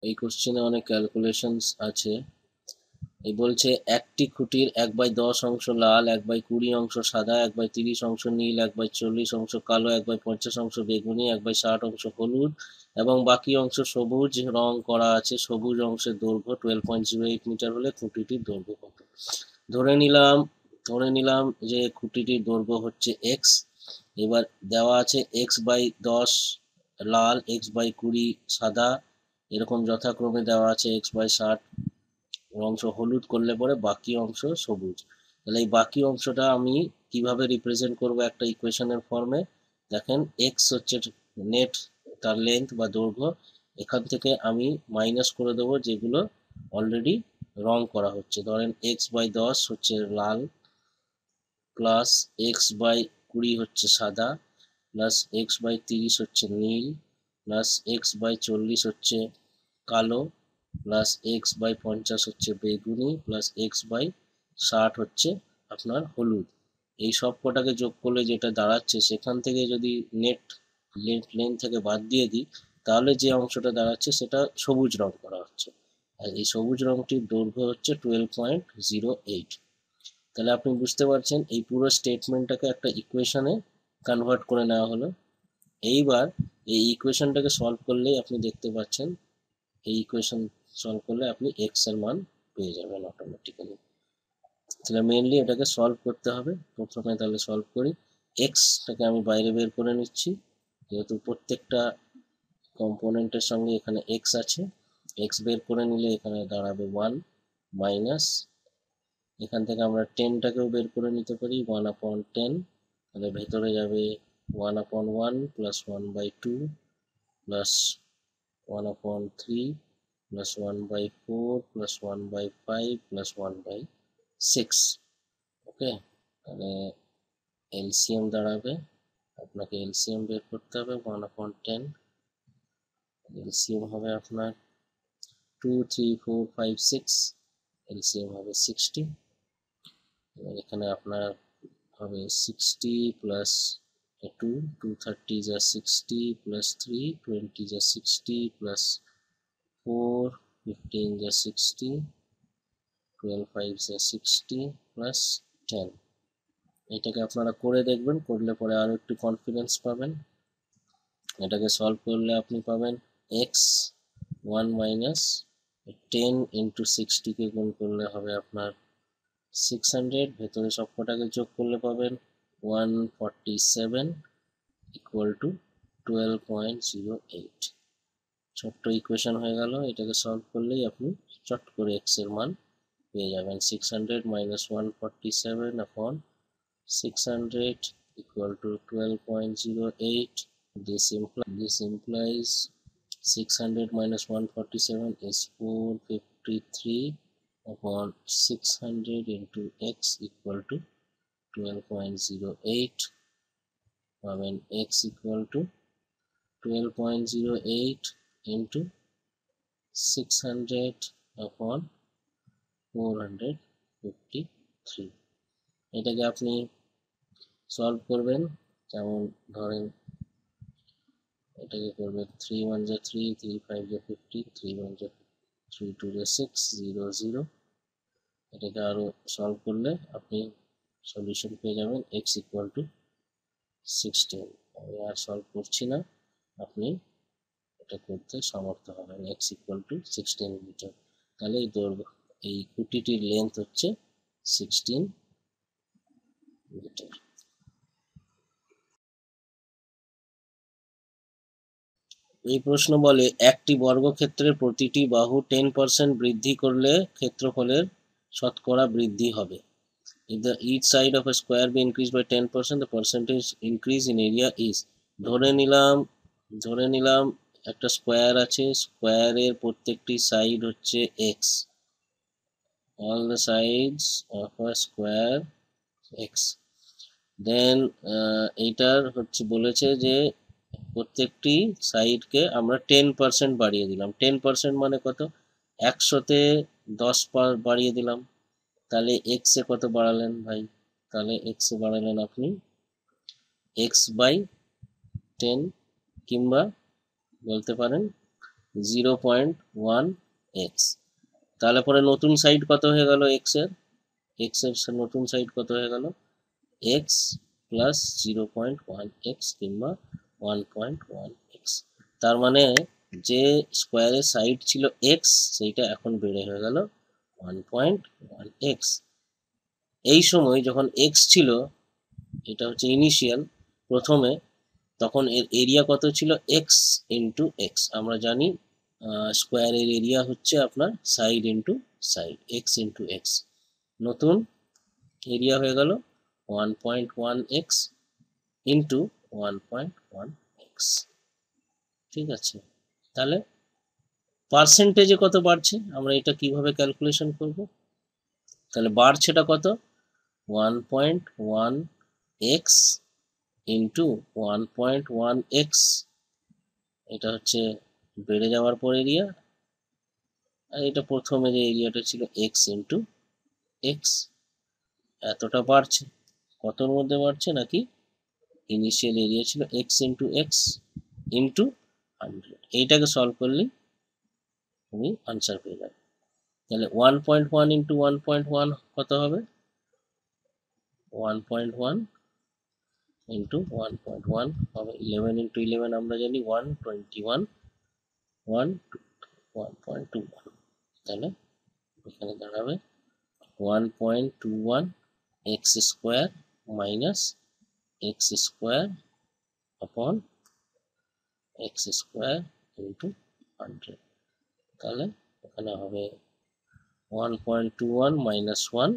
এই কোশ্চেনে অনেক ক্যালকুলেশনস আছে। এই বলছে একটি খুঁটির 1/10 অংশ লাল, 1/20 অংশ সাদা, 1/30 অংশ নীল, 1/40 অংশ কালো, 1/50 অংশ বেগুনি, 1/60 অংশ হলুদ এবং বাকি অংশ সবুজ রং করা আছে। সবুজ অংশের দৈর্ঘ্য 12.08 মিটার হলে খুঁটিটির দৈর্ঘ্য কত? ধরে নিলাম ধরে নিলাম যে খুঁটিটির দৈর্ঘ্য হচ্ছে এক্স। এবার দেওয়া আছে x/10 লাল, x/20 সাদা, এরকম যথাক্রমে দেওয়া আছে x/60 অংশ হলুদ করলে পরে বাকি অংশ সবুজ। তাহলে এই বাকি অংশটা আমি কিভাবে রিপ্রেজেন্ট করব একটা ইকুয়েশনের ফর্মে? দেখেন, এক্স হচ্ছে নেট তার লেন্থ বা দৈর্ঘ্য, এখান থেকে আমি মাইনাস করে দেবো যেগুলো অলরেডি রং করা হচ্ছে। ধরেন x/10 হচ্ছে লাল, প্লাস x/20 হচ্ছে সাদা, প্লাস x/30 হচ্ছে নীল, প্লাস x/40 হচ্ছে কালো, প্লাস x/50 হচ্ছে বেগুনি, প্লাস x/60 হচ্ছে আপনার হলুদ। এই সব কটাকে যোগ করলে যেটা দাঁড়াচ্ছে, সেখান থেকে যদি নেট লেন থেকে বাদ দিয়ে দিই, তাহলে যে অংশটা দাঁড়াচ্ছে সেটা সবুজ রং করা হচ্ছে। আর এই সবুজ রংটির দৈর্ঘ্য হচ্ছে 12.08। তাহলে আপনি বুঝতে পারছেন এই পুরো স্টেটমেন্টটাকে একটা ইকুয়েশনে কনভার্ট করে নেওয়া হলো। এইবার এই ইকুয়েশনটাকে সলভ করলেই আপনি দেখতে পাচ্ছেন, এই ইকুয়েশন সলভ করলে আপনি এক্স এর মান পেয়ে যাবেন অটোমেটিক্যালি। তাহলে মেইনলি এটাকে সলভ করতে হবে। প্রথমে তাহলে সলভ করি। এক্সটাকে আমি বাইরে বের করে নিচ্ছি, যেহেতু প্রত্যেকটা কম্পোনেন্টের সঙ্গে এখানে এক্স আছে। এক্স বের করে নিলে এখানে দাঁড়াবে 1 মাইনাস, এখান থেকে আমরা 10টাকেও বের করে নিতে পারি, 1/10। তাহলে ভেতরে যাবে 1/1 plus 1/2 plus 1/3 plus 1/4 plus 1/5 plus 1/6। ওকে, তাহলে এলসিএম দাঁড়াবে, আপনাকে এলসিএম বের করতে হবে। 1/10 এলসিএম হবে আপনার 2 3 4 5 6, এলসিএম হবে 60। এবার এখানে আপনার হবে 60 প্লাস 2, 230 যা 60 প্লাস 3, 20 যা 60 প্লাস 4, 15 যা 60, 12 5 যা 60 প্লাস 10। এটাকে আপনারা করে দেখবেন, করলে পরে আরো একটু কনফিডেন্স পাবেন। এটাকে সলভ করলে আপনি পাবেন এক্স 1 মাইনাস 10 ইন্টু 60কে গুণ করলে হবে আপনার 600, ভেতরে সব কটাকে যোগ করলে পাবেন 147 ইকুয়াল টু 12.08। ছোট্ট ইকুয়েশন হয়ে গেল। এটাকে সলভ করলেই আপনি চট করে এক্স এর মান পেয়ে যাবেন। 600 মাইনাস 147 আপন 600 equal to 12.08. This implies 600 minus 147 is 453 upon 600 into x equal to 12.08. পাবেন x equal to 12.08 into 600 upon 453। এটাকে আপনি সলভ করবেন, যেমন ধরেন এটাকে করবেন 3 1 যা 3, 3 5 যা 15, 3 1 যা 3 2 যা 6, 0 0। এটাকে আরো সলভ করলে আপনি সলিউশন পেয়ে যাবেন x ইকুয়াল টু 16। আমি আর সলভ করছি না, আপনি এটা করতে সমর্থ হবেন। x equal to 16 metre. তাহলে এই দৈর্ঘ্য, এই খুঁটিটির লেন্থ হচ্ছে 16 মিটার। এই প্রশ্ন বলে একটি বর্গক্ষেত্রের প্রতিটি বাহু 10% বৃদ্ধি করলে ক্ষেত্রফলের শতকরা বৃদ্ধি হবে। If the each side of a square be increased by 10%, the percentage increase in area is। ধরে নিলাম একটা স্কোয়ার আছে, স্কোয়ারের প্রত্যেকটি সাইড হচ্ছে x, all the sides of a square x। দেন এইটার হচ্ছে বলেছে যে প্রত্যেকটি সাইডকে আমরা 10% বাড়িয়ে দিলাম। 10% মানে কত? 100-তে 10 বাড়িয়ে দিলাম। তাহলে এক্স এ কত বাড়ালেন ভাই? তাহলে এক্স এ বাড়ালেন আপনি x/10, কিংবা বলতে পারেন 0.1x। তাহলে পরে নতুন সাইড কত হয়ে গেল x এর নতুন সাইড কত হয়ে গেল x প্লাস 0.1x কিংবা 1.1x। তার মানে যে স্কোয়ারের সাইড ছিল x সেইটা এখন বেড়ে হয়ে গেল 1.1x। এই সময় যখন x ছিল, এটা হচ্ছে ইনিশিয়াল প্রথমে, তখন এর এরিয়া কত ছিল x ইন্টু এক্স। আমরা জানি স্কোয়ারের এরিয়া হচ্ছে আপনার side into side, x into x. নতুন এরিয়া হয়ে গেল 1.1x ইন্টু 1.1x। ঠিক আছে, তাহলে পার্সেন্টেজে কত বাড়ছে আমরা এটা কিভাবে ক্যালকুলেশন করব? তাহলে বাড়ছেটা কত 1.1x ইন্টু 1.1x, এটা হচ্ছে বেড়ে যাওয়ার পর এরিয়া, আর এটা প্রথমে যে এরিয়াটা ছিল x ইন্টু এক্স। এতটা বাড়ছে, কতর মধ্যে বাড়ছে নাকি ইনিশিয়াল এরিয়া ছিল x ইন্টু এক্স ইন্টু 100। এইটাকে সলভ করলেই তুমি আনসার পেয়ে যাবে। তাহলে 1.1 ইন্টু 1.1 কত হবে 1.1 ইন্টু 1.1 হবে 11 ইন্টু 11 আমরা জানি 121 1.21। তাহলে এখানে দাঁড়াবে 1.21 x square minus x square upon x square into 100। তাহলে এখানে হবে 1.21 minus 1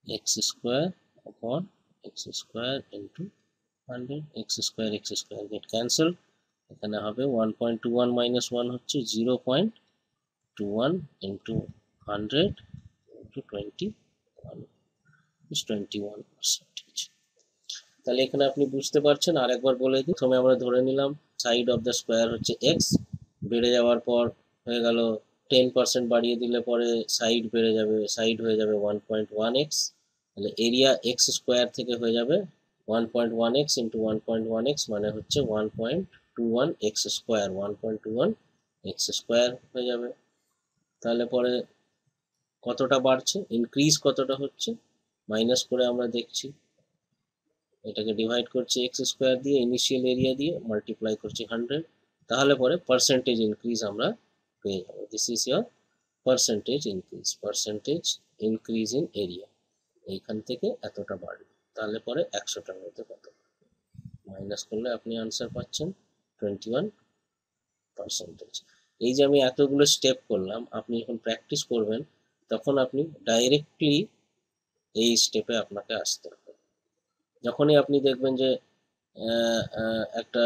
x square upon x square into 100। X square get cancel, এখানে হবে 1.21 মাইনাস 1 হচ্ছে 0.21 ইন্টু 100 ইন্টু 21 21%। তাহলে এখানে আপনি বুঝতে পারছেন, আর একবার বলে দিই। প্রথমে আমরা ধরে নিলাম সাইড অফ দ্য স্কোয়ার হচ্ছে x, বেড়ে যাওয়ার পর হয়ে গেল 10% বাড়িয়ে দিলে পরে সাইড বেড়ে যাবে, সাইড হয়ে যাবে 1.1x। তাহলে এরিয়া x স্কোয়ার থেকে হয়ে যাবে 1.1x ইন্টু 1.1x মানে হচ্ছে 1.21x স্কোয়ার, 1.21x স্কোয়ার হয়ে যাবে। তাহলে পরে কতটা বাড়ছে, ইনক্রিজ কতটা হচ্ছে মাইনাস করে আমরা দেখছি, এটাকে ডিভাইড করছি এক্স স্কোয়ার দিয়ে, ইনিশিয়াল এরিয়া দিয়ে মাল্টিপ্লাই করছি 100। তাহলে পরে পার্সেন্টেজ ইনক্রিজ আমরা পেয়ে যাবো। This is year percentage increase in area. এইখান থেকে এতটা বাড়বে, তাহলে পরে 100টার মধ্যে কত মাইনাস করলে আপনি আনসার পাচ্ছেন 21%। এই যে আমি এতগুলো স্টেপ করলাম, আপনি যখন প্র্যাকটিস করবেন তখন আপনি ডাইরেক্টলি এই স্টেপে আপনাকে আসতে হবে। যখনই আপনি দেখবেন যে একটা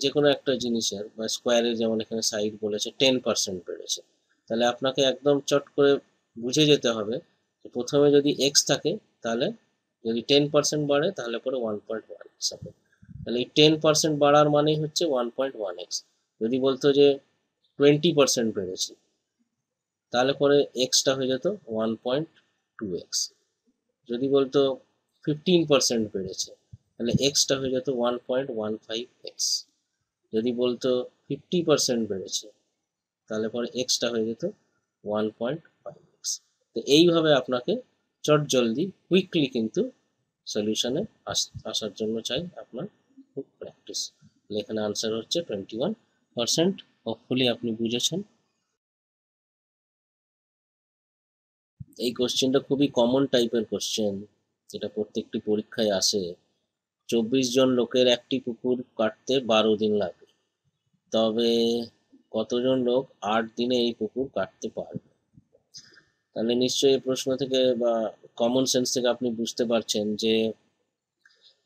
যে কোনো একটা জিনিসের বা স্কোয়ারের, যেমন এখানে সাইড বলেছে 10% বেড়েছে, তাহলে আপনাকে একদম চট করে বুঝে যেতে হবে যে প্রথমে যদি x থাকে তাহলে যদি 10% বাড়ে তাহলে পরে 1.1x হবে। তাহলে এই 10% বাড়ার মানেই হচ্ছে 1.1x। যদি বলতো যে 20% বেড়েছে তাহলে পরে এক্সটা হয়ে যেত 1.2x। যদি বলতো 15% বেড়েছে তাহলে এক্সটা হয়ে যেত 1.15x। যদি বলতো 50% বেড়েছে তাহলে পরে এক্সটা হয়ে যেত 1.5x। তো এইভাবে আপনাকে চট জলদি কুইকলি কিন্তু সলিউশনে আসার জন্য চাই আপনার খুব প্র্যাকটিস। এখানে আনসার হচ্ছে 21%। হোপফুলি আপনি বুঝেছেন। এই কোশ্চেনটা খুবই কমন টাইপের কোশ্চেন, যেটা প্রত্যেকটি পরীক্ষায় আসে। 24 জন লোকের একটি পুকুর কাটতে 12 দিন লাগে, তবে কতজন লোক 8 দিনে এই পুকুর কাটতে পারবে? তাহলে নিশ্চয়ই এই প্রশ্ন থেকে বা কমন সেন্স থেকে আপনি বুঝতে পারছেন যে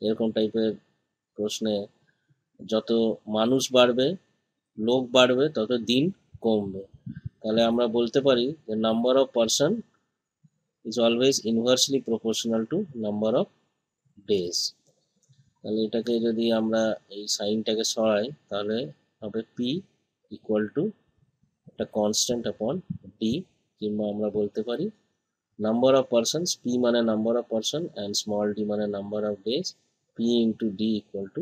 এরকম টাইপের প্রশ্নে যত মানুষ বাড়বে, লোক বাড়বে, তত দিন কমবে। তাহলে আমরা বলতে পারি যে number of person is always inversely proportional to number of days। তাহলে এটাকে যদি আমরা এই সাইনটাকে সরাই তাহলে হবে p ইকুয়াল টু একটা কনস্ট্যান্ট আপন d, কিংবা আমরা বলতে পারি নাম্বার অফ পারসনস, p মানে number of person and small d মানে number of days, p into d equal to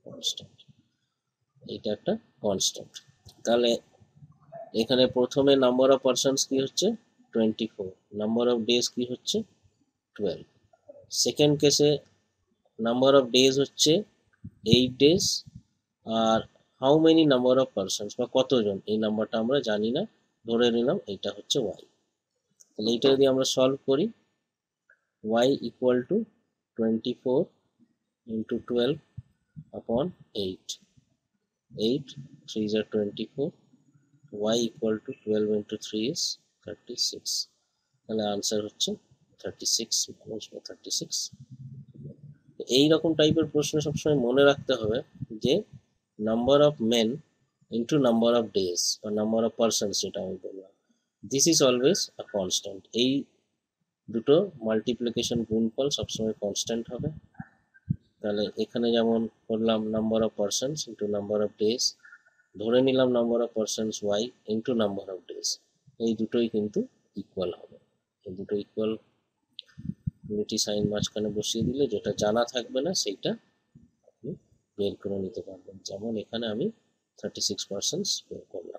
constant. এটা একটা কনস্ট্যান্ট। তাহলে এখানে প্রথমে নাম্বার অফ পার্সনস কি হচ্ছে 24, নাম্বার অফ ডেজ কি হচ্ছে 12। সেকেন্ড কেসে নাম্বার অফ ডেজ হচ্ছে 8 ডেজ, আর how many number of persons বা কতজন, এই নাম্বারটা আমরা জানি না, ধরে নিলাম এটা হচ্ছে ওয়াই। তাহলে এইটা যদি আমরা সলভ করি, y equal to 24 into 12 upon 8, 8 3 is 24, y equal to 12 into 3 is 36। তাহলে আনসার হচ্ছে 36, মানুষ বা 36। এইরকম টাইপের প্রশ্ন সবসময় মনে রাখতে হবে যে number of men into number of days বা নাম্বার অফ পার্সনস, যেটা আমি বললাম, this is always a constant. এই দুটো মাল্টিপ্লিকেশন গুণফল সবসময় কনস্ট্যান্ট হবে। তাহলে এখানে যেমন করলাম number of persons into number of days, ধরে নিলাম number of persons y into number of days, এই দুটোই কিন্তু ইকুয়াল হবে। এই দুটো ইকুয়াল ইউনিটি সাইন মাঝখানে বসিয়ে দিলে যেটা জানা থাকবে না সেইটা আপনি বের করে নিতে পারবেন। যেমন এখানে আমি 36% বের করলাম।